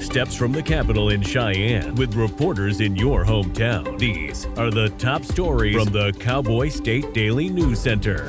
steps from the Capitol in Cheyenne with reporters in your hometown. These are the top stories from the Cowboy State Daily News Center.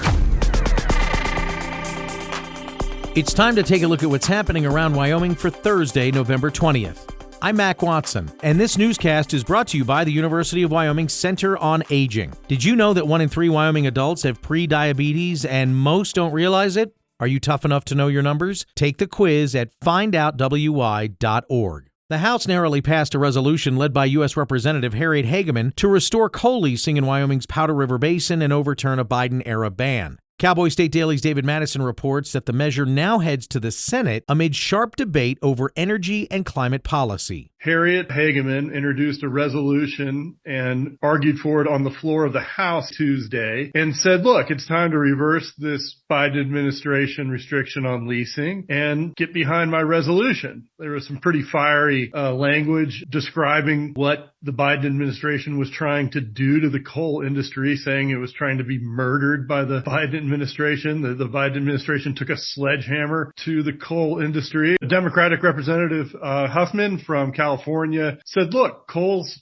It's time to take a look at what's happening around Wyoming for Thursday, November 20th. I'm Mac Watson, and this newscast is brought to you by the University of Wyoming Center on Aging. Did you know that 1 in 3 Wyoming adults have pre-diabetes and most don't realize it? Are you tough enough to know your numbers? Take the quiz at findoutwy.org. The House narrowly passed a resolution led by U.S. Representative Harriet Hageman to restore coal leasing in Wyoming's Powder River Basin and overturn a Biden-era ban. Cowboy State Daily's David Madison reports that the measure now heads to the Senate amid sharp debate over energy and climate policy. Harriet Hageman introduced a resolution and argued for it on the floor of the House Tuesday and said, look, it's time to reverse this Biden administration restriction on leasing and get behind my resolution. There was some pretty fiery language describing what the Biden administration was trying to do to the coal industry, saying it was trying to be murdered by the Biden administration. The Biden administration took a sledgehammer to the coal industry. Democratic Representative Huffman from California said, look, coal's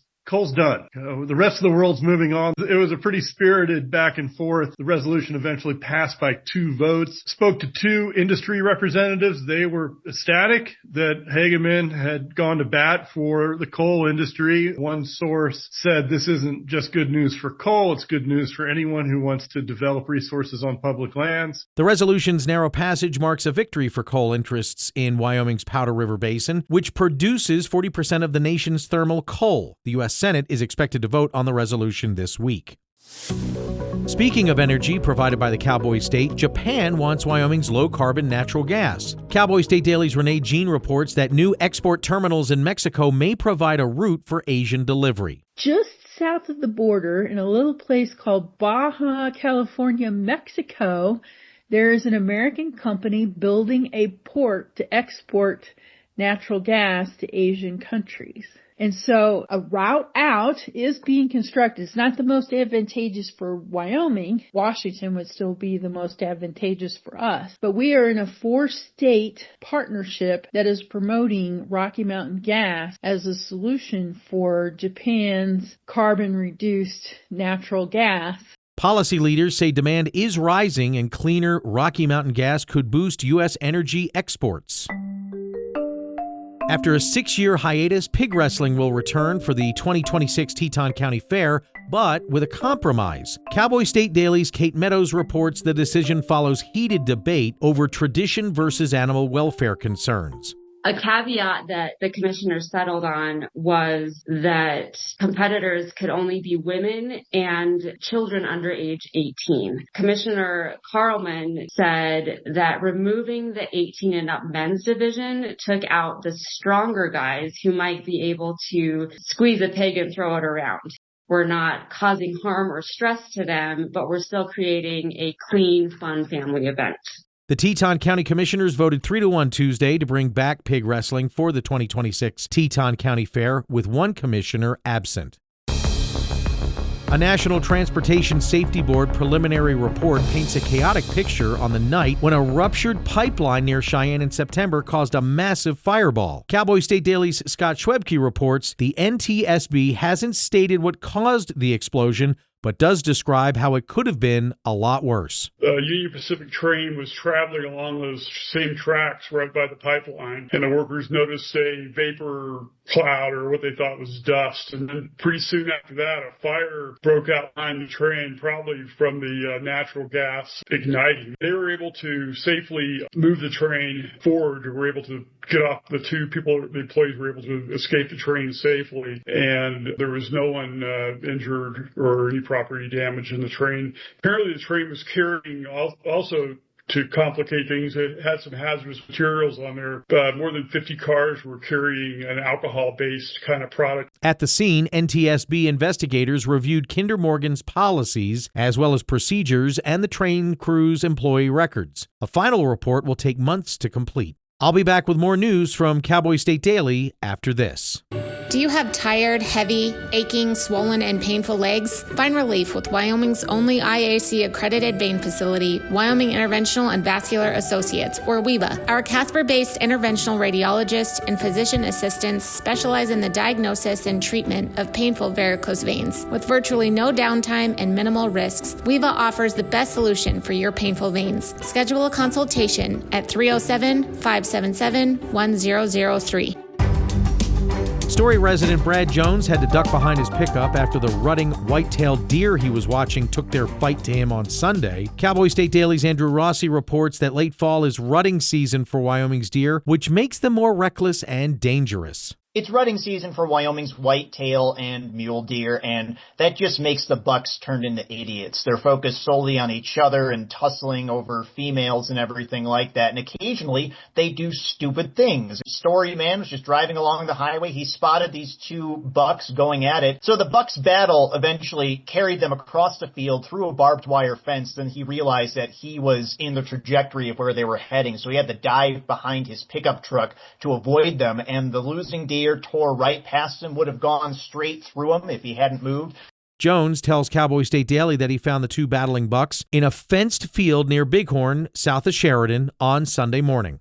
done. The rest of the world's moving on. It was a pretty spirited back and forth. The resolution eventually passed by 2 votes. Spoke to 2 industry representatives. They were ecstatic that Hageman had gone to bat for the coal industry. One source said this isn't just good news for coal, it's good news for anyone who wants to develop resources on public lands. The resolution's narrow passage marks a victory for coal interests in Wyoming's Powder River Basin, which produces 40% of the nation's thermal coal. The U.S. Senate is expected to vote on the resolution this week. Speaking of energy provided by the Cowboy State, Japan wants Wyoming's low-carbon natural gas. Cowboy State Daily's Renee Jean reports that new export terminals in Mexico may provide a route for Asian delivery. Just south of the border, in a little place called Baja California, Mexico, there is an American company building a port to export natural gas to Asian countries. And so a route out is being constructed. It's not the most advantageous for Wyoming. Washington would still be the most advantageous for us. But we are in a 4-state partnership that is promoting Rocky Mountain gas as a solution for Japan's carbon-reduced natural gas. Policy leaders say demand is rising and cleaner Rocky Mountain gas could boost U.S. energy exports. After a 6-year hiatus, pig wrestling will return for the 2026 Teton County Fair, but with a compromise. Cowboy State Daily's Kate Meadows reports the decision follows heated debate over tradition versus animal welfare concerns. A caveat that the commissioners settled on was that competitors could only be women and children under age 18. Commissioner Carlman said that removing the 18 and up men's division took out the stronger guys who might be able to squeeze a pig and throw it around. We're not causing harm or stress to them, but we're still creating a clean, fun family event. The Teton County Commissioners voted 3-1 Tuesday to bring back pig wrestling for the 2026 Teton County Fair, with 1 commissioner absent. A National Transportation Safety Board preliminary report paints a chaotic picture on the night when a ruptured pipeline near Cheyenne in September caused a massive fireball. Cowboy State Daily's Scott Schwebke reports the NTSB hasn't stated what caused the explosion, but does describe how it could have been a lot worse. The Union Pacific train was traveling along those same tracks right by the pipeline, and the workers noticed a vapor cloud, or what they thought was dust. And then pretty soon after that, a fire broke out behind the train, probably from the natural gas igniting. They were able to safely move the train forward. They were able to get off. The 2 people, the employees were able to escape the train safely, and there was no one injured or any property damage in the train. Apparently the train was carrying also, to complicate things, it had some hazardous materials on there. More than 50 cars were carrying an alcohol-based kind of product. At the scene, NTSB investigators reviewed Kinder Morgan's policies as well as procedures and the train crew's employee records. A final report will take months to complete. I'll be back with more news from Cowboy State Daily after this. Do you have tired, heavy, aching, swollen, and painful legs? Find relief with Wyoming's only IAC-accredited vein facility, Wyoming Interventional and Vascular Associates, or WIVA. Our Casper-based interventional radiologists and physician assistants specialize in the diagnosis and treatment of painful varicose veins. With virtually no downtime and minimal risks, WIVA offers the best solution for your painful veins. Schedule a consultation at 307-577-1003. Story resident Brad Jones had to duck behind his pickup after the rutting white-tailed deer he was watching took their fight to him on Sunday. Cowboy State Daily's Andrew Rossi reports that late fall is rutting season for Wyoming's deer, which makes them more reckless and dangerous. It's rutting season for Wyoming's whitetail and mule deer, and that just makes the bucks turn into idiots. They're focused solely on each other and tussling over females and everything like that, and occasionally they do stupid things. Story man was just driving along the highway. He spotted these two bucks going at it, so the bucks' battle eventually carried them across the field through a barbed wire fence. Then he realized that he was in the trajectory of where they were heading, so he had to dive behind his pickup truck to avoid them, and the losing deer tore right past him, would have gone straight through him if he hadn't moved. Jones tells Cowboy State Daily that he found the two battling bucks in a fenced field near Bighorn, south of Sheridan, on Sunday morning.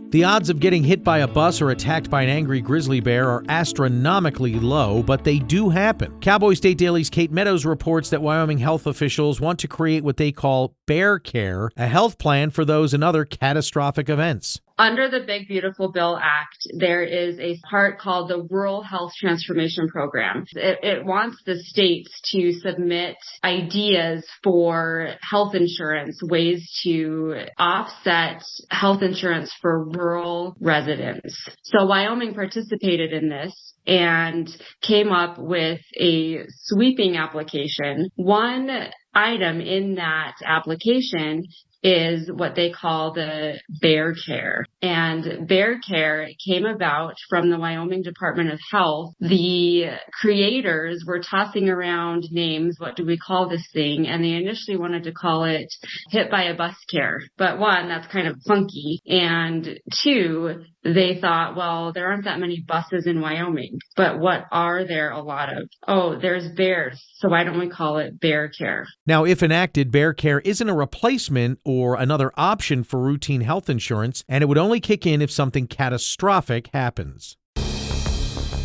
The odds of getting hit by a bus or attacked by an angry grizzly bear are astronomically low, but they do happen. Cowboy State Daily's Kate Meadows reports that Wyoming health officials want to create what they call Bear Care, a health plan for those and other catastrophic events. Under the Big Beautiful Bill Act, there is a part called the Rural Health Transformation Program. It wants the states to submit ideas for health insurance, ways to offset health insurance for rural residents. So Wyoming participated in this and came up with a sweeping application. One item in that application is what they call the Bear Care. And Bear Care came about from the Wyoming Department of Health. The creators were tossing around names, what do we call this thing? And they initially wanted to call it Hit by a Bus Care. But one, that's kind of funky. And two, they thought, well, there aren't that many buses in Wyoming. But what are there a lot of? Oh, there's bears. So why don't we call it Bear Care? Now, if enacted, Bear Care isn't a replacement or another option for routine health insurance, and it would only kick in if something catastrophic happens.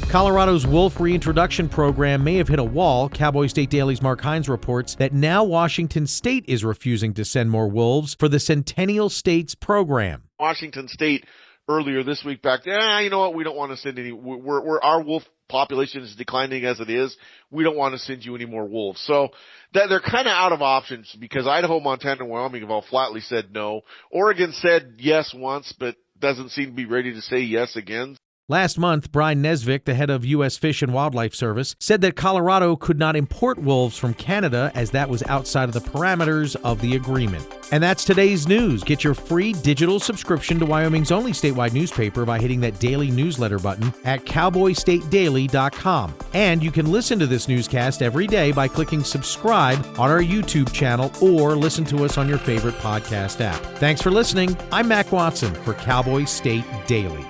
Colorado's wolf reintroduction program may have hit a wall. Cowboy State Daily's Mark Hines reports that now Washington State is refusing to send more wolves for the Centennial States program. Washington State earlier this week back there, you know what, we don't want to send any, our wolf population is declining as it is. We don't want to send you any more wolves. So that they're kind of out of options because Idaho, Montana, and Wyoming have all flatly said no. Oregon said yes once, but doesn't seem to be ready to say yes again. Last month, Brian Nesvik, the head of U.S. Fish and Wildlife Service, said that Colorado could not import wolves from Canada as that was outside of the parameters of the agreement. And that's today's news. Get your free digital subscription to Wyoming's only statewide newspaper by hitting that daily newsletter button at cowboystatedaily.com. And you can listen to this newscast every day by clicking subscribe on our YouTube channel or listen to us on your favorite podcast app. Thanks for listening. I'm Mac Watson for Cowboy State Daily.